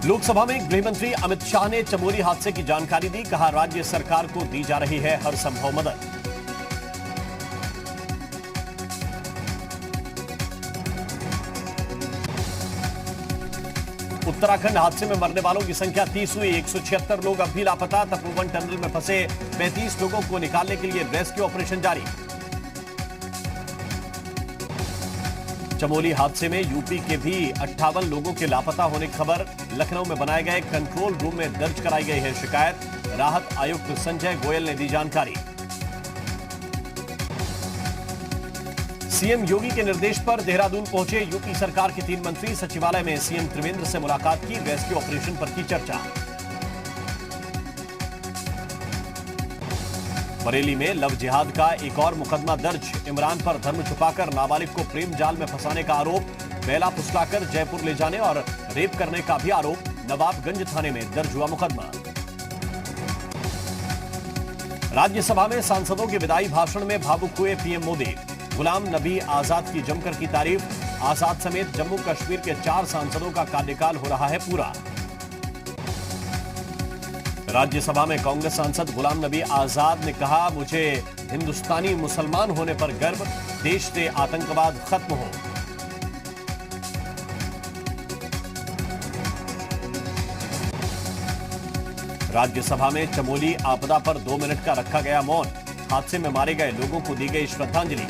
लोकसभा में गृह मंत्री अमित शाह ने चमोली हादसे की जानकारी दी। कहा, राज्य सरकार को दी जा रही है हर संभव मदद। उत्तराखंड हादसे में मरने वालों की संख्या 30 हुई। 176 लोग अब भी लापता। तपोवन टनल में फंसे 35 लोगों को निकालने के लिए रेस्क्यू ऑपरेशन जारी। चमोली हादसे में यूपी के भी 58 लोगों के लापता होने की खबर। लखनऊ में बनाए गए कंट्रोल रूम में दर्ज कराई गई है शिकायत। राहत आयुक्त संजय गोयल ने दी जानकारी। सीएम योगी के निर्देश पर देहरादून पहुंचे यूपी सरकार के 3 मंत्री। सचिवालय में सीएम त्रिवेंद्र से मुलाकात की। रेस्क्यू ऑपरेशन पर की चर्चा। बरेली में लव जिहाद का एक और मुकदमा दर्ज। इमरान पर धर्म छुपाकर नाबालिग को प्रेम जाल में फंसाने का आरोप। बेला फुसलाकर जयपुर ले जाने और रेप करने का भी आरोप। नवाबगंज थाने में दर्ज हुआ मुकदमा। राज्यसभा में सांसदों के विदाई भाषण में भावुक हुए पीएम मोदी। गुलाम नबी आजाद की जमकर की तारीफ। आजाद समेत जम्मू कश्मीर के 4 सांसदों का कार्यकाल हो रहा है पूरा। राज्यसभा में कांग्रेस सांसद गुलाम नबी आजाद ने कहा, मुझे हिंदुस्तानी मुसलमान होने पर गर्व। देश से आतंकवाद खत्म हो। राज्यसभा में चमोली आपदा पर 2 मिनट का रखा गया मौन। हादसे में मारे गए लोगों को दी गई श्रद्धांजलि।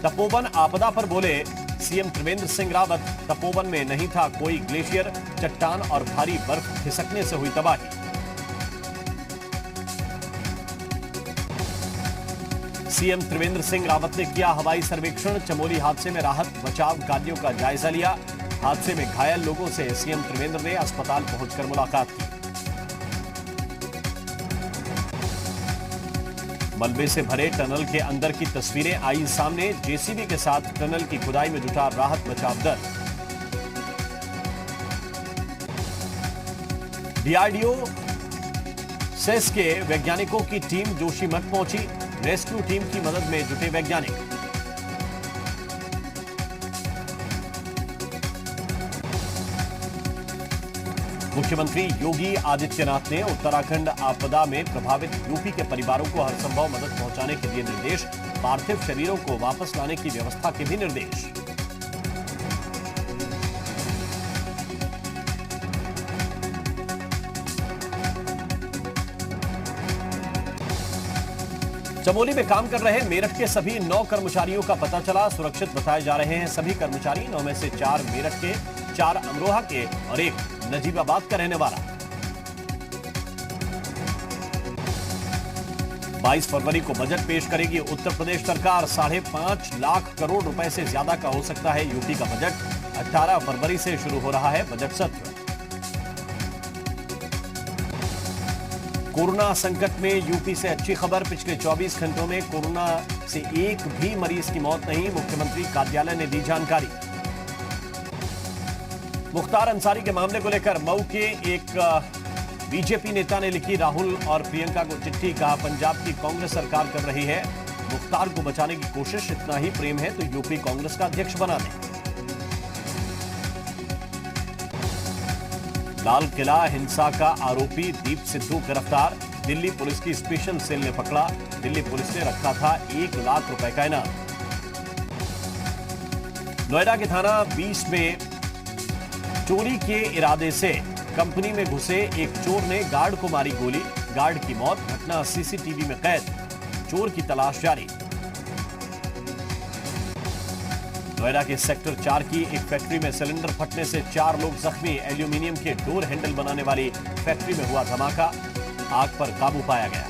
तपोवन आपदा पर बोले सीएम त्रिवेंद्र सिंह रावत। तपोवन में नहीं था कोई ग्लेशियर। चट्टान और भारी बर्फ खिसकने से हुई तबाही। सीएम त्रिवेंद्र सिंह रावत ने किया हवाई सर्वेक्षण। चमोली हादसे में राहत बचाव कार्यों का जायजा लिया। हादसे में घायल लोगों से सीएम त्रिवेंद्र ने अस्पताल पहुंचकर मुलाकात की। मलबे से भरे टनल के अंदर की तस्वीरें आई सामने। जेसीबी के साथ टनल की खुदाई में जुटा राहत बचाव दल। डीआरडीओ सेस के वैज्ञानिकों की टीम जोशीमठ पहुंची। रेस्क्यू टीम की मदद में जुटे वैज्ञानिक। मुख्यमंत्री योगी आदित्यनाथ ने उत्तराखंड आपदा में प्रभावित यूपी के परिवारों को हर संभव मदद पहुंचाने के दिए निर्देश। पार्थिव शरीरों को वापस लाने की व्यवस्था के भी निर्देश। चमोली में काम कर रहे मेरठ के सभी 9 कर्मचारियों का पता चला। सुरक्षित बताए जा रहे हैं सभी कर्मचारी। 9 में से 4 मेरठ के, 4 अमरोहा के और 1 नजीबाबाद का रहने वाला। 22 फरवरी को बजट पेश करेगी उत्तर प्रदेश सरकार। 5.5 लाख करोड़ रुपए से ज्यादा का हो सकता है यूपी का बजट। 18 फरवरी से शुरू हो रहा है बजट सत्र। कोरोना संकट में यूपी से अच्छी खबर। पिछले 24 घंटों में कोरोना से एक भी मरीज की मौत नहीं। मुख्यमंत्री कार्यालय ने दी जानकारी। मुख्तार अंसारी के मामले को लेकर मऊ के एक बीजेपी नेता ने लिखी राहुल और प्रियंका को चिट्ठी। कहा, पंजाब की कांग्रेस सरकार कर रही है मुख्तार को बचाने की कोशिश। इतना ही प्रेम है तो यूपी कांग्रेस का अध्यक्ष बना दें। लाल किला हिंसा का आरोपी दीप सिद्धू गिरफ्तार। दिल्ली पुलिस की स्पेशल सेल ने पकड़ा। दिल्ली पुलिस ने रखा था 1 लाख रुपए का इनाम। नोएडा के थाना 20 में चोरी के इरादे से कंपनी में घुसे एक चोर ने गार्ड को मारी गोली। गार्ड की मौत। घटना सीसीटीवी में कैद। चोर की तलाश जारी। नोएडा के सेक्टर 4 की एक फैक्ट्री में सिलेंडर फटने से 4 लोग जख्मी। एल्यूमिनियम के डोर हैंडल बनाने वाली फैक्ट्री में हुआ धमाका। आग पर काबू पाया गया।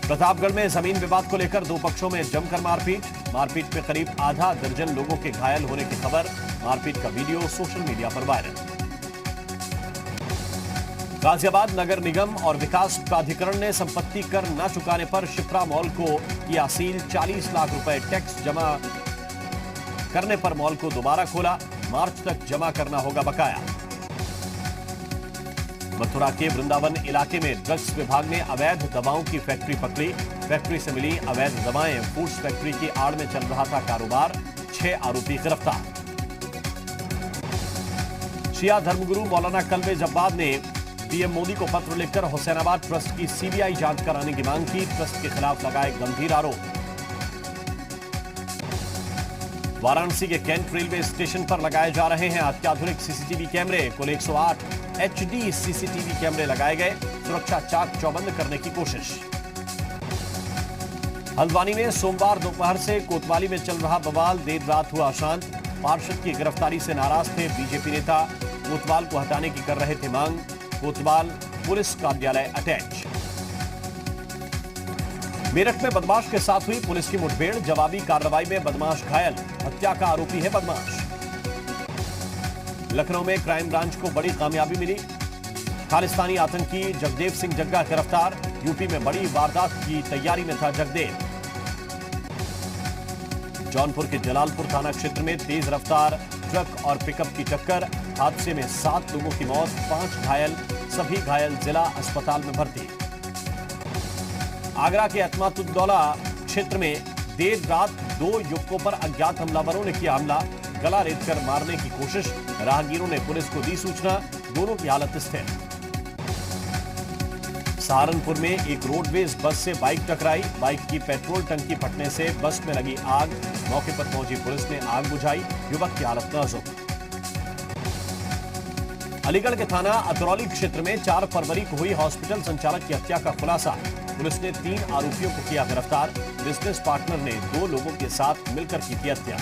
प्रतापगढ़ में जमीन विवाद को लेकर 2 पक्षों में जमकर मारपीट में करीब आधा दर्जन लोगों के घायल होने की खबर। मारपीट का वीडियो सोशल मीडिया पर वायरल। गाजियाबाद नगर निगम और विकास प्राधिकरण ने संपत्ति कर न चुकाने पर शिप्रा मॉल को किया सील। 40 लाख रुपए टैक्स जमा करने पर मॉल को दोबारा खोला। मार्च तक जमा करना होगा बकाया। मथुरा के वृंदावन इलाके में ड्रग्स विभाग ने अवैध दवाओं की फैक्ट्री पकड़ी। फैक्ट्री से मिली अवैध दवाएं। फूड्स फैक्ट्री की आड़ में चल रहा था कारोबार। 6 आरोपी गिरफ्तार। शिया धर्मगुरु मौलाना कल्बे जब्बार ने पीएम मोदी को पत्र लिखकर हुसैनाबाद ट्रस्ट की सीबीआई जांच कराने की मांग की। ट्रस्ट के खिलाफ लगाए गंभीर आरोप। वाराणसी के कैंट रेलवे स्टेशन पर लगाए जा रहे हैं अत्याधुनिक सीसीटीवी कैमरे। कुल 108 एचडी सीसीटीवी कैमरे लगाए गए। सुरक्षा चाक चौबंद करने की कोशिश। हल्द्वानी में सोमवार दोपहर से कोतवाली में चल रहा बवाल देर रात हुआ शांत। पार्षद की गिरफ्तारी से नाराज थे बीजेपी नेता। कोतवाल को हटाने की कर रहे थे मांग। कोतवाल पुलिस कार्यालय अटैच। मेरठ में बदमाश के साथ हुई पुलिस की मुठभेड़। जवाबी कार्रवाई में बदमाश घायल। हत्या का आरोपी है बदमाश। लखनऊ में क्राइम ब्रांच को बड़ी कामयाबी मिली। खालिस्तानी आतंकी जगदेव सिंह जग्गा गिरफ्तार। यूपी में बड़ी वारदात की तैयारी में था जगदेव। जौनपुर के जलालपुर थाना क्षेत्र में तेज रफ्तार ट्रक और पिकअप की टक्कर। हादसे में 7 लोगों की मौत, 5 घायल। सभी घायल जिला अस्पताल में भर्ती। आगरा के अतमातुद्दौला क्षेत्र में देर रात 2 युवकों पर अज्ञात हमलावरों ने किया हमला। गला रेतकर मारने की कोशिश। राहगीरों ने पुलिस को दी सूचना। दोनों की हालत स्थिर। सहारनपुर में एक रोडवेज बस से बाइक टकराई। बाइक की पेट्रोल टंकी फटने से बस में लगी आग। मौके पर पहुंची पुलिस ने आग बुझाई। युवक की हालत नाजुक। अलीगढ़ के थाना अतरौली क्षेत्र में 4 फरवरी को हुई हॉस्पिटल संचालक की हत्या का खुलासा। पुलिस ने 3 आरोपियों को किया गिरफ्तार। बिजनेस पार्टनर ने 2 लोगों के साथ मिलकर की थी हत्या।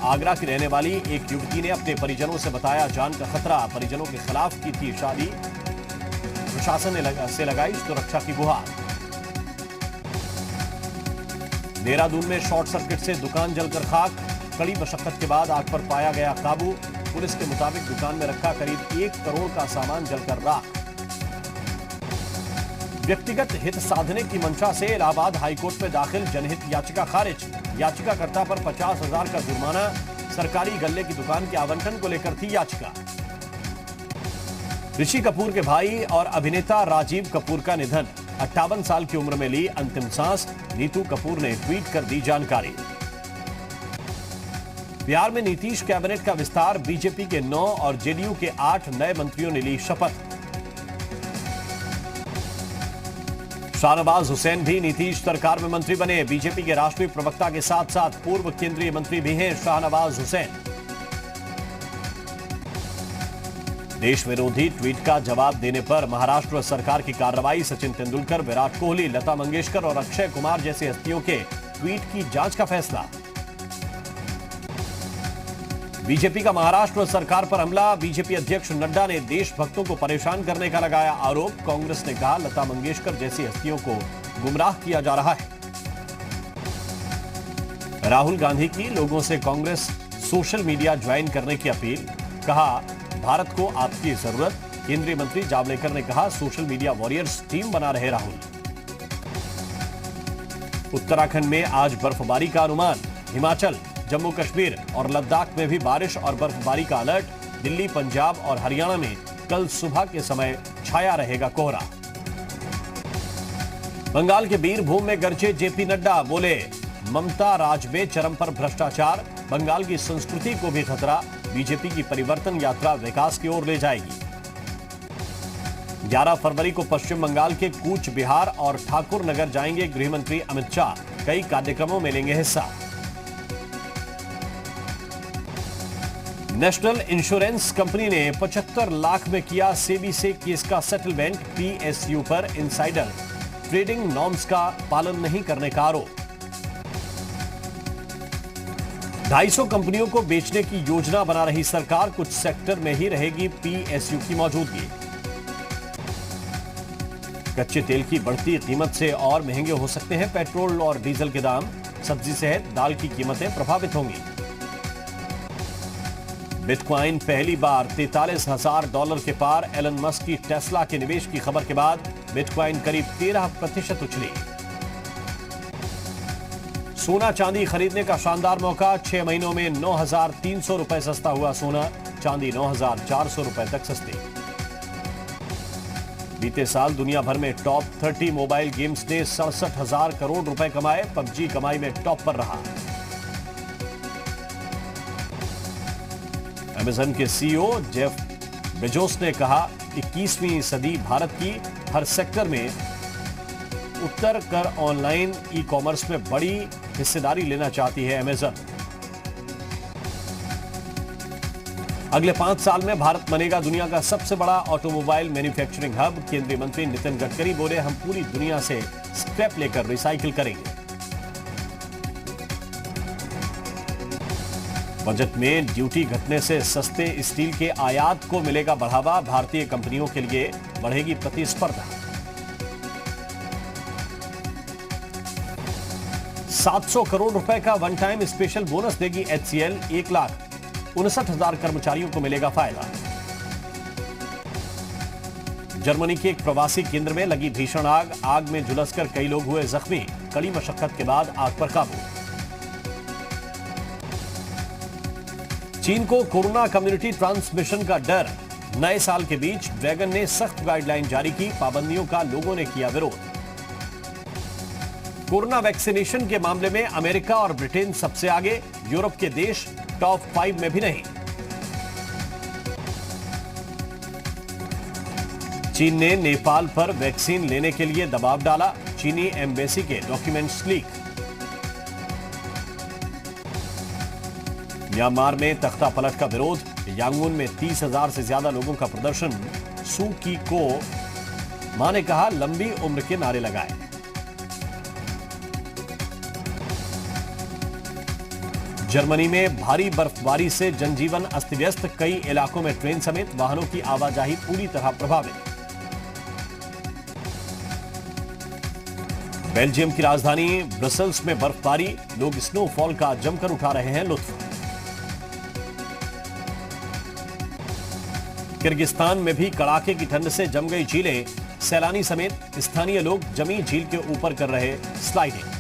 आगरा की रहने वाली एक युवती ने अपने परिजनों से बताया जान का खतरा। परिजनों के खिलाफ की थी शादी। प्रशासन ने लगाई सुरक्षा की गुहार। देहरादून में शॉर्ट सर्किट से दुकान जलकर खाक। कड़ी मशक्कत के बाद आग पर पाया गया काबू। पुलिस के मुताबिक दुकान में रखा करीब 1 करोड़ का सामान जलकर राख। व्यक्तिगत हित साधने की मंशा से इलाहाबाद हाईकोर्ट में दाखिल जनहित याचिका खारिज। याचिकाकर्ता पर 50,000 का जुर्माना। सरकारी गल्ले की दुकान के आवंटन को लेकर थी याचिका। ऋषि कपूर के भाई और अभिनेता राजीव कपूर का निधन। 58 साल की उम्र में ली अंतिम सांस। नीतू कपूर ने ट्वीट कर दी जानकारी। बिहार में नीतीश कैबिनेट का विस्तार। बीजेपी के 9 और जेडीयू के 8 नए मंत्रियों ने ली शपथ। शाहनवाज हुसैन भी नीतीश सरकार में मंत्री बने। बीजेपी के राष्ट्रीय प्रवक्ता के साथ साथ पूर्व केंद्रीय मंत्री भी हैं शाहनवाज हुसैन। देश विरोधी ट्वीट का जवाब देने पर महाराष्ट्र सरकार की कार्रवाई। सचिन तेंदुलकर, विराट कोहली, लता मंगेशकर और अक्षय कुमार जैसे हस्तियों के ट्वीट की जांच का फैसला। बीजेपी का महाराष्ट्र सरकार पर हमला। बीजेपी अध्यक्ष नड्डा ने देशभक्तों को परेशान करने का लगाया आरोप। कांग्रेस ने कहा लता मंगेशकर जैसी हस्तियों को गुमराह किया जा रहा है। राहुल गांधी की लोगों से कांग्रेस सोशल मीडिया ज्वाइन करने की अपील। कहा भारत को आपकी जरूरत। केंद्रीय मंत्री जावड़ेकर ने कहा सोशल मीडिया वॉरियर्स टीम बना रहे राहुल। उत्तराखंड में आज बर्फबारी का अनुमान। हिमाचल, जम्मू कश्मीर और लद्दाख में भी बारिश और बर्फबारी का अलर्ट। दिल्ली, पंजाब और हरियाणा में कल सुबह के समय छाया रहेगा कोहरा। बंगाल के बीरभूम में गरजे जेपी नड्डा। बोले ममता राज में चरम पर भ्रष्टाचार। बंगाल की संस्कृति को भी खतरा। बीजेपी की परिवर्तन यात्रा विकास की ओर ले जाएगी। 11 फरवरी को पश्चिम बंगाल के कूच बिहार और ठाकुर नगर जाएंगे गृह मंत्री अमित शाह। कई कार्यक्रमों में लेंगे हिस्सा। नेशनल इंश्योरेंस कंपनी ने 75 लाख में किया सेबी से केस का सेटलमेंट। पीएसयू पर इनसाइडर ट्रेडिंग नॉर्म्स का पालन नहीं करने का आरोप। 250 कंपनियों को बेचने की योजना बना रही सरकार। कुछ सेक्टर में ही रहेगी पीएसयू की मौजूदगी। कच्चे तेल की बढ़ती कीमत से और महंगे हो सकते हैं पेट्रोल और डीजल के दाम। सब्जी सहित दाल की कीमतें प्रभावित होंगी। बिटकॉइन पहली बार $43,000 के पार। एलन मस्क की टेस्ला के निवेश की खबर के बाद बिटकॉइन करीब 13% उछली। सोना चांदी खरीदने का शानदार मौका। 6 महीनों में 9,300 रुपए सस्ता हुआ सोना। चांदी 9,400 रुपए तक सस्ती। बीते साल दुनिया भर में टॉप 30 मोबाइल गेम्स ने 67,000 करोड़ रुपए कमाए। पबजी कमाई में टॉप पर रहा। अमेजन के सीईओ जेफ बेजोस ने कहा, 21वीं सदी भारत की हर सेक्टर में उत्तर कर ऑनलाइन ई कॉमर्स में बड़ी हिस्सेदारी लेना चाहती है अमेजन। अगले 5 साल में भारत बनेगा दुनिया का सबसे बड़ा ऑटोमोबाइल मैन्युफैक्चरिंग हब। केंद्रीय मंत्री नितिन गडकरी बोले, हम पूरी दुनिया से स्क्रैप लेकर रिसाइकिल करेंगे। बजट में ड्यूटी घटने से सस्ते स्टील के आयात को मिलेगा बढ़ावा। भारतीय कंपनियों के लिए बढ़ेगी प्रतिस्पर्धा। 700 करोड़ रुपए का वन टाइम स्पेशल बोनस देगी एचसीएल। 1,59,000 कर्मचारियों को मिलेगा फायदा। जर्मनी के एक प्रवासी केंद्र में लगी भीषण आग। आग में झुलसकर कई लोग हुए जख्मी। कड़ी मशक्कत के बाद आग पर काबू। चीन को कोरोना कम्युनिटी ट्रांसमिशन का डर। नए साल के बीच ड्रैगन ने सख्त गाइडलाइन जारी की। पाबंदियों का लोगों ने किया विरोध। कोरोना वैक्सीनेशन के मामले में अमेरिका और ब्रिटेन सबसे आगे। यूरोप के देश टॉप 5 में भी नहीं। चीन ने नेपाल पर वैक्सीन लेने के लिए दबाव डाला। चीनी एम्बेसी के डॉक्यूमेंट्स लीक। म्यांमार में तख्ता पलट का विरोध। यांगून में 30,000 से ज्यादा लोगों का प्रदर्शन। सू की को मां ने कहा, लंबी उम्र के नारे लगाए। जर्मनी में भारी बर्फबारी से जनजीवन अस्त व्यस्त। कई इलाकों में ट्रेन समेत वाहनों की आवाजाही पूरी तरह प्रभावित। बेल्जियम की राजधानी ब्रसेल्स में बर्फबारी। लोग स्नोफॉल का जमकर उठा रहे हैं लुत्फ। किर्गिस्तान में भी कड़ाके की ठंड से जम गई झीलें। सैलानी समेत स्थानीय लोग जमी झील के ऊपर कर रहे स्लाइडिंग।